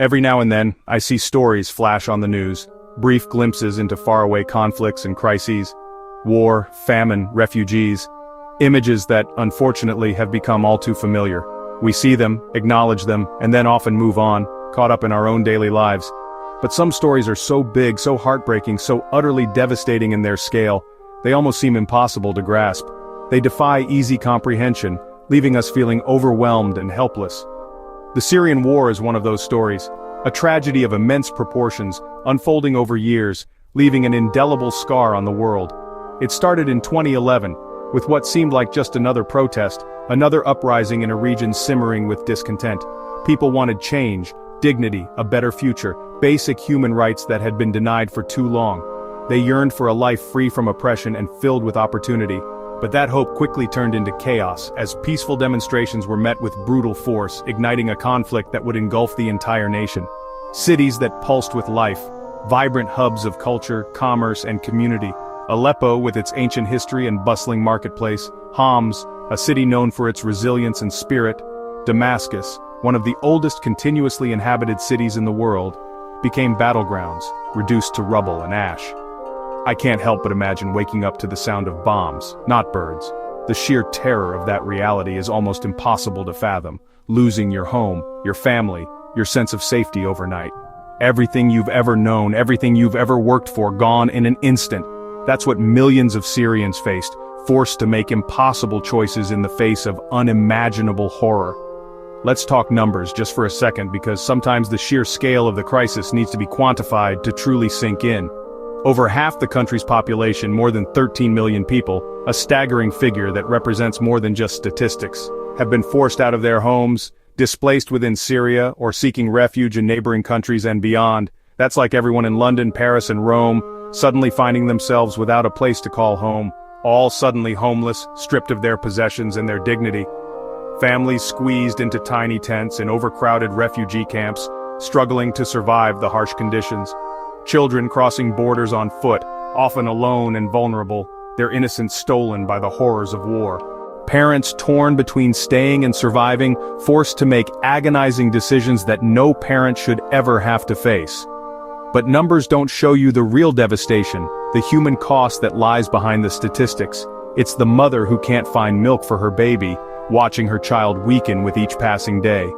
Every now and then, I see stories flash on the news, brief glimpses into faraway conflicts and crises, war, famine, refugees, images that, unfortunately, have become all too familiar. We see them, acknowledge them, and then often move on, caught up in our own daily lives. But some stories are so big, so heartbreaking, so utterly devastating in their scale, they almost seem impossible to grasp. They defy easy comprehension, leaving us feeling overwhelmed and helpless. The Syrian war is one of those stories, a tragedy of immense proportions, unfolding over years, leaving an indelible scar on the world. It started in 2011, with what seemed like just another protest, another uprising in a region simmering with discontent. People wanted change, dignity, a better future, basic human rights that had been denied for too long. They yearned for a life free from oppression and filled with opportunity. But that hope quickly turned into chaos, as peaceful demonstrations were met with brutal force, igniting a conflict that would engulf the entire nation. Cities that pulsed with life, vibrant hubs of culture, commerce, and community. Aleppo with its ancient history and bustling marketplace, Homs, a city known for its resilience and spirit, Damascus, one of the oldest continuously inhabited cities in the world, became battlegrounds, reduced to rubble and ash. I can't help but imagine waking up to the sound of bombs, not birds. The sheer terror of that reality is almost impossible to fathom, losing your home, your family, your sense of safety overnight. Everything you've ever known, everything you've ever worked for, gone in an instant. That's what millions of Syrians faced, forced to make impossible choices in the face of unimaginable horror. Let's talk numbers just for a second, because sometimes the sheer scale of the crisis needs to be quantified to truly sink in. Over half the country's population, more than 13 million people, a staggering figure that represents more than just statistics, have been forced out of their homes, displaced within Syria, or seeking refuge in neighboring countries and beyond. That's like everyone in London, Paris, and Rome, suddenly finding themselves without a place to call home, all suddenly homeless, stripped of their possessions and their dignity. Families squeezed into tiny tents in overcrowded refugee camps, struggling to survive the harsh conditions. Children crossing borders on foot, often alone and vulnerable, their innocence stolen by the horrors of war. Parents torn between staying and surviving, forced to make agonizing decisions that no parent should ever have to face. But numbers don't show you the real devastation, the human cost that lies behind the statistics. It's the mother who can't find milk for her baby, watching her child weaken with each passing day.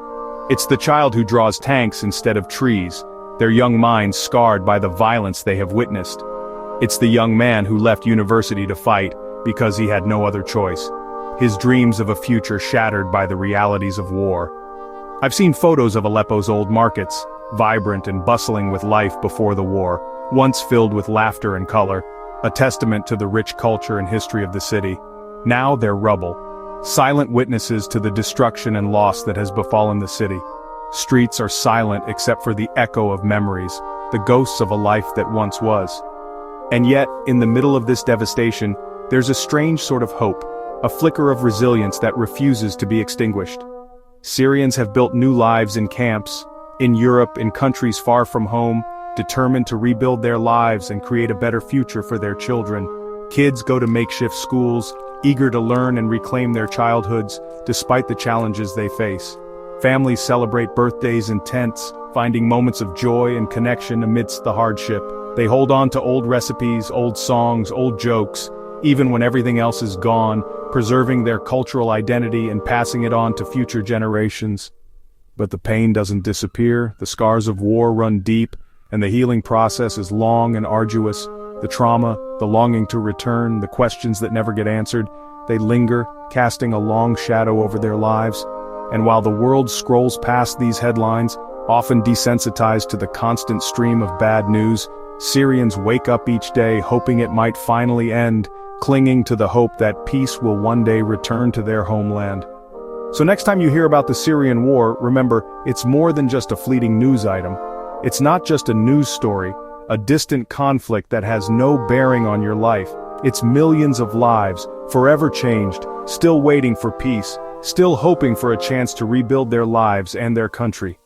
It's the child who draws tanks instead of trees, their young minds scarred by the violence they have witnessed. It's the young man who left university to fight because he had no other choice, his dreams of a future shattered by the realities of war. I've seen photos of Aleppo's old markets, vibrant and bustling with life before the war, once filled with laughter and color, a testament to the rich culture and history of the city. Now they're rubble, silent witnesses to the destruction and loss that has befallen the city. Streets are silent except for the echo of memories, the ghosts of a life that once was. And yet, in the middle of this devastation, there's a strange sort of hope, a flicker of resilience that refuses to be extinguished. Syrians have built new lives in camps, in Europe, in countries far from home, determined to rebuild their lives and create a better future for their children. Kids go to makeshift schools, eager to learn and reclaim their childhoods, despite the challenges they face. Families celebrate birthdays in tents, finding moments of joy and connection amidst the hardship. They hold on to old recipes, old songs, old jokes, even when everything else is gone, preserving their cultural identity and passing it on to future generations. But the pain doesn't disappear, the scars of war run deep, and the healing process is long and arduous. The trauma, the longing to return, the questions that never get answered, they linger, casting a long shadow over their lives. And while the world scrolls past these headlines, often desensitized to the constant stream of bad news, Syrians wake up each day hoping it might finally end, clinging to the hope that peace will one day return to their homeland. So next time you hear about the Syrian war, remember, it's more than just a fleeting news item. It's not just a news story, a distant conflict that has no bearing on your life. It's millions of lives, forever changed, still waiting for peace, still hoping for a chance to rebuild their lives and their country.